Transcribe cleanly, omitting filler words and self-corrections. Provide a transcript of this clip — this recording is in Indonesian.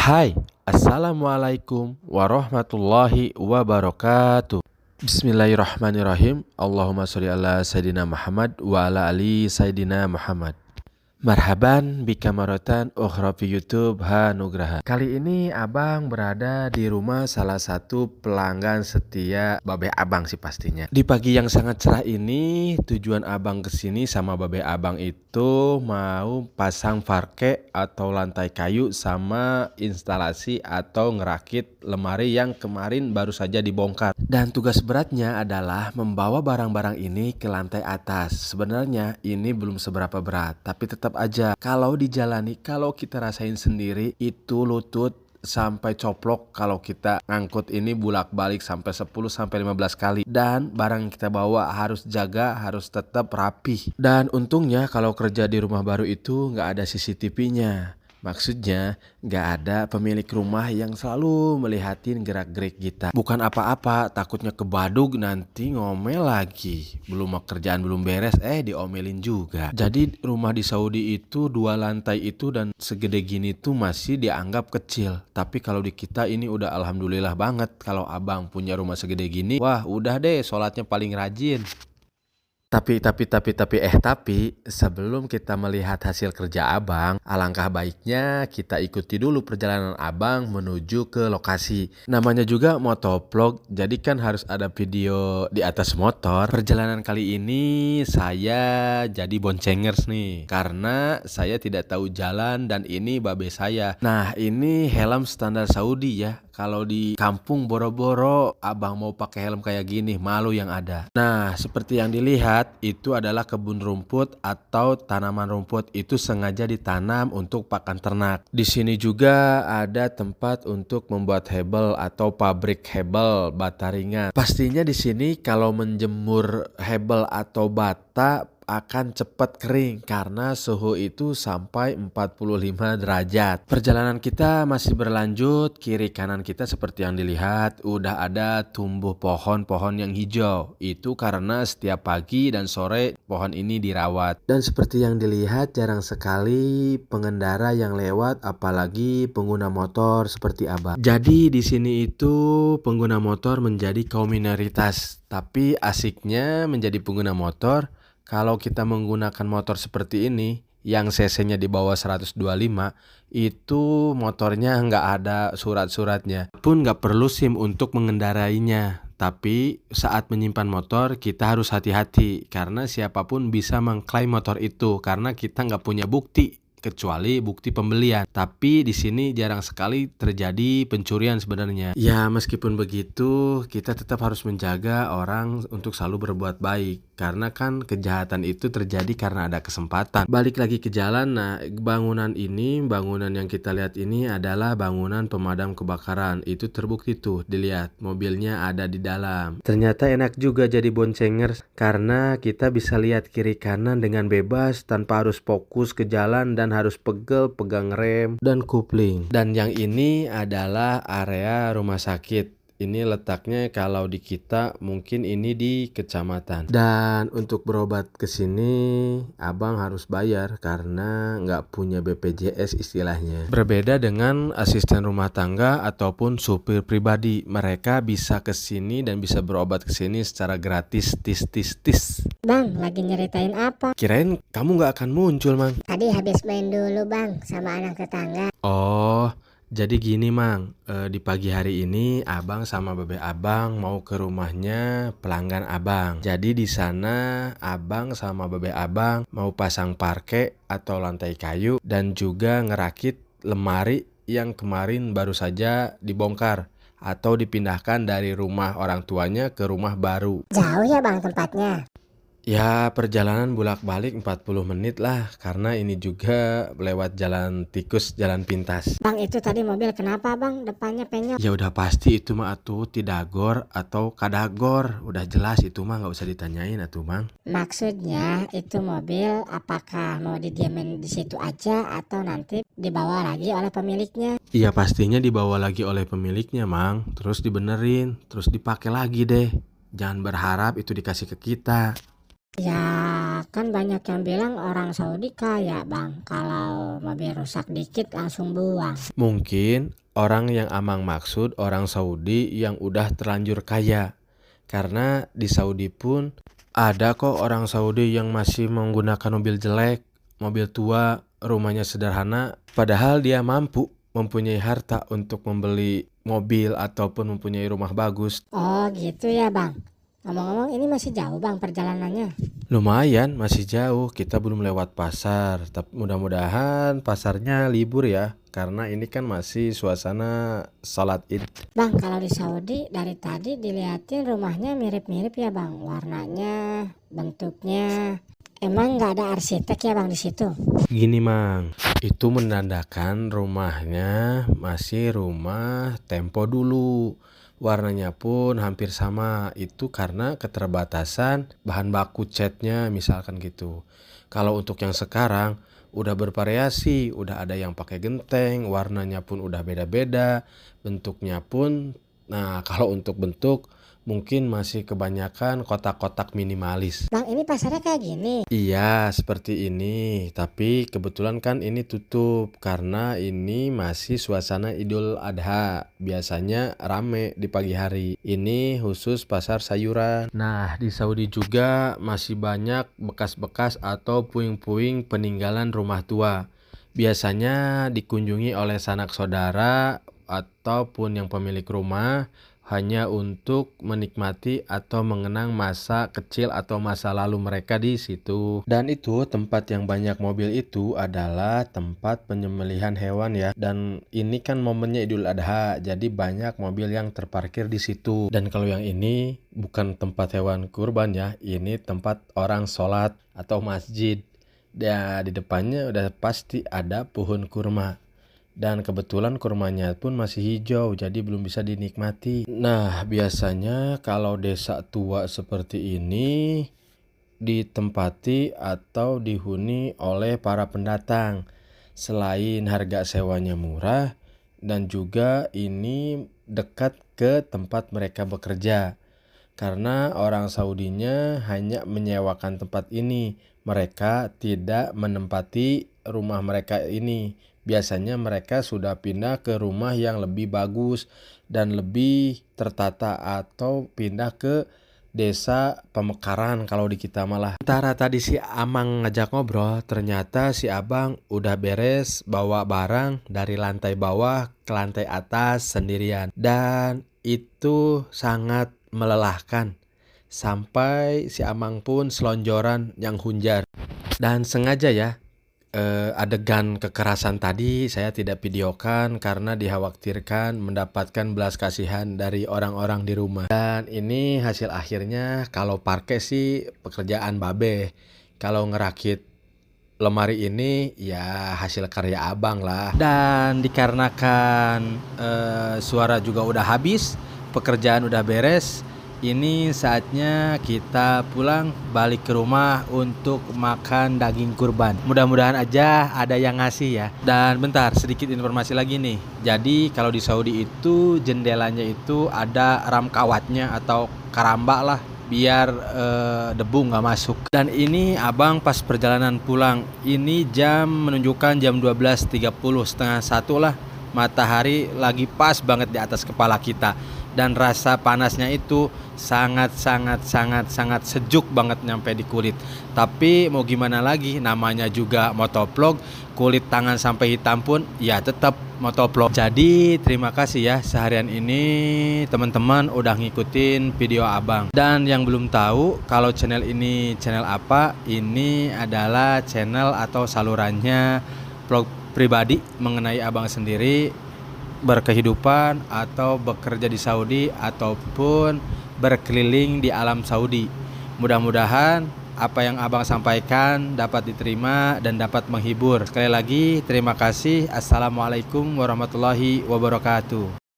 Hai, Assalamualaikum warahmatullahi wabarakatuh. Bismillahirrahmanirrahim. Allahumma sholli ala Sayyidina Muhammad wa ala ali Sayyidina Muhammad. Marhaban bika marotan ukhra fi YouTube Hanugraha. Kali ini abang berada di rumah salah satu pelanggan setia babe abang sih pastinya. Di pagi yang sangat cerah ini, tujuan abang kesini sama babe abang itu mau pasang parke atau lantai kayu sama instalasi atau ngerakit lemari yang kemarin baru saja dibongkar. Dan tugas beratnya adalah membawa barang-barang ini ke lantai atas. Sebenarnya ini belum seberapa berat, tapi tetap aja kalau dijalani, kalau kita rasain sendiri itu lutut sampai coplok kalau kita ngangkut ini bolak-balik sampai 10-15 kali. Dan barang yang kita bawa harus jaga, harus tetap rapih. Dan untungnya kalau kerja di rumah baru itu nggak ada CCTV-nya. Maksudnya nggak ada pemilik rumah yang selalu melihatin gerak-gerik kita. Bukan apa-apa, takutnya kebadug nanti ngomel lagi. Belum kerjaan belum beres, diomelin juga. Jadi rumah di Saudi itu 2 lantai itu dan segede gini tuh masih dianggap kecil. Tapi kalau di kita ini udah alhamdulillah banget. Kalau abang punya rumah segede gini, wah udah deh sholatnya paling rajin. Tapi sebelum kita melihat hasil kerja abang, alangkah baiknya kita ikuti dulu perjalanan abang menuju ke lokasi. Namanya juga motovlog, jadi kan harus ada video di atas motor. Perjalanan kali ini saya jadi boncengers nih, karena saya tidak tahu jalan dan ini babe saya. Nah ini helm standar Saudi ya. Kalau di kampung boro-boro abang mau pakai helm kayak gini, malu yang ada. Nah seperti yang dilihat itu adalah kebun rumput atau tanaman rumput, itu sengaja ditanam untuk pakan ternak. Di sini juga ada tempat untuk membuat hebel atau pabrik hebel bata ringan. Pastinya di sini kalau menjemur hebel atau bata akan cepat kering karena suhu itu sampai 45 derajat. Perjalanan kita masih berlanjut, kiri kanan kita seperti yang dilihat udah ada tumbuh pohon-pohon yang hijau. Itu karena setiap pagi dan sore pohon ini dirawat. Dan seperti yang dilihat jarang sekali pengendara yang lewat, apalagi pengguna motor seperti abang. Jadi di sini itu pengguna motor menjadi kaum minoritas. Tapi asiknya menjadi pengguna motor, kalau kita menggunakan motor seperti ini yang cc-nya di bawah 125, itu motornya nggak ada surat-suratnya. Pun nggak perlu SIM untuk mengendarainya. Tapi saat menyimpan motor kita harus hati-hati karena siapapun bisa mengklaim motor itu karena kita nggak punya bukti kecuali bukti pembelian. Tapi di sini jarang sekali terjadi pencurian sebenarnya. Ya meskipun begitu kita tetap harus menjaga orang untuk selalu berbuat baik karena kan kejahatan itu terjadi karena ada kesempatan. Balik lagi ke jalan. Nah bangunan yang kita lihat ini adalah bangunan pemadam kebakaran. Itu terbukti tuh dilihat mobilnya ada di dalam. Ternyata enak juga jadi boncengers karena kita bisa lihat kiri kanan dengan bebas tanpa harus fokus ke jalan dan harus pegang rem dan kopling. Dan yang ini adalah area rumah sakit. Ini letaknya kalau di kita mungkin ini di kecamatan. Dan untuk berobat ke sini abang harus bayar karena nggak punya BPJS istilahnya. Berbeda dengan asisten rumah tangga ataupun supir pribadi, mereka bisa ke sini dan bisa berobat ke sini secara gratis. Bang, lagi nyeritain apa? Kirain kamu nggak akan muncul, Mang. Tadi habis main dulu bang sama anak tetangga. Oh, jadi gini Mang, di pagi hari ini abang sama babe abang mau ke rumahnya pelanggan abang. Jadi di sana abang sama babe abang mau pasang parke atau lantai kayu dan juga ngerakit lemari yang kemarin baru saja dibongkar atau dipindahkan dari rumah orang tuanya ke rumah baru. Jauh ya bang tempatnya? Ya perjalanan bolak-balik 40 menit lah karena ini juga lewat jalan tikus, jalan pintas. Bang itu tadi mobil kenapa bang depannya penyok? Ya udah pasti itu mah atuh tidagor atau kadagor, udah jelas itu mah nggak usah ditanyain atuh Mang. Maksudnya itu mobil apakah mau didiamin di situ aja atau nanti dibawa lagi oleh pemiliknya? Iya pastinya dibawa lagi oleh pemiliknya Mang, terus dibenerin, terus dipakai lagi deh. Jangan berharap itu dikasih ke kita. Ya kan banyak yang bilang orang Saudi kaya bang, kalau mobil rusak dikit langsung buang. Mungkin orang yang Amang maksud orang Saudi yang udah terlanjur kaya. Karena di Saudi pun ada kok orang Saudi yang masih menggunakan mobil jelek, mobil tua, rumahnya sederhana, padahal dia mampu mempunyai harta untuk membeli mobil ataupun mempunyai rumah bagus. Oh gitu ya bang. Ngomong-ngomong ini masih jauh bang perjalanannya. Lumayan, masih jauh. Kita belum lewat pasar. Tapi mudah-mudahan pasarnya libur ya. Karena ini kan masih suasana salat Id. Bang kalau di Saudi dari tadi dilihatin rumahnya mirip-mirip ya bang. Warnanya, bentuknya. Emang nggak ada arsitek ya bang di situ? Gini Mang, itu menandakan rumahnya masih rumah tempo dulu. Warnanya pun hampir sama. Itu karena keterbatasan bahan baku catnya misalkan gitu. Kalau untuk yang sekarang udah bervariasi, udah ada yang pakai genteng, warnanya pun udah beda-beda, bentuknya pun. Nah, kalau untuk bentuk mungkin masih kebanyakan kotak-kotak minimalis. Bang ini pasarnya kayak gini. Iya, seperti ini. Tapi kebetulan kan ini tutup karena ini masih suasana Idul Adha. Biasanya rame di pagi hari. Ini khusus pasar sayuran. Nah, di Saudi juga masih banyak bekas-bekas atau puing-puing peninggalan rumah tua. Biasanya dikunjungi oleh sanak saudara ataupun yang pemilik rumah hanya untuk menikmati atau mengenang masa kecil atau masa lalu mereka di situ. Dan itu tempat yang banyak mobil itu adalah tempat penyembelihan hewan ya. Dan ini kan momennya Idul Adha, jadi banyak mobil yang terparkir di situ. Dan kalau yang ini bukan tempat hewan kurban ya, ini tempat orang sholat atau masjid. Dan di depannya udah pasti ada pohon kurma. Dan kebetulan kurmanya pun masih hijau, jadi belum bisa dinikmati. Nah, biasanya kalau desa tua seperti ini ditempati atau dihuni oleh para pendatang. Selain harga sewanya murah, dan juga ini dekat ke tempat mereka bekerja. Karena orang Saudinya hanya menyewakan tempat ini, mereka tidak menempati rumah mereka ini. Biasanya mereka sudah pindah ke rumah yang lebih bagus dan lebih tertata atau pindah ke desa pemekaran kalau di kita malah. Antara tadi si Amang ngajak ngobrol, ternyata si Abang udah beres bawa barang dari lantai bawah ke lantai atas sendirian. Dan itu sangat melelahkan. Sampai si Amang pun selonjoran yang hunjar. Dan sengaja ya, adegan kekerasan tadi saya tidak videokan karena dikhawatirkan mendapatkan belas kasihan dari orang-orang di rumah. Dan ini hasil akhirnya, kalau parkir sih pekerjaan babe. Kalau ngerakit lemari ini ya hasil karya Abang lah. Dan dikarenakan suara juga udah habis, pekerjaan udah beres, ini saatnya kita pulang balik ke rumah untuk makan daging kurban. Mudah-mudahan aja ada yang ngasih ya. Dan bentar, sedikit informasi lagi nih. Jadi kalau di Saudi itu jendelanya itu ada ram kawatnya atau karamba lah, biar debu nggak masuk. Dan ini Abang pas perjalanan pulang, ini jam menunjukkan jam 12.30, setengah satu lah. Matahari lagi pas banget di atas kepala kita. Dan rasa panasnya itu sangat sejuk banget nyampe di kulit. Tapi mau gimana lagi, namanya juga motovlog, kulit tangan sampai hitam pun ya tetap motovlog. Jadi terima kasih ya seharian ini teman-teman udah ngikutin video Abang. Dan yang belum tahu kalau channel ini channel apa, ini adalah channel atau salurannya vlog pribadi mengenai Abang sendiri, berkehidupan atau bekerja di Saudi ataupun berkeliling di alam Saudi. Mudah-mudahan apa yang Abang sampaikan dapat diterima dan dapat menghibur. Sekali lagi terima kasih. Assalamualaikum warahmatullahi wabarakatuh.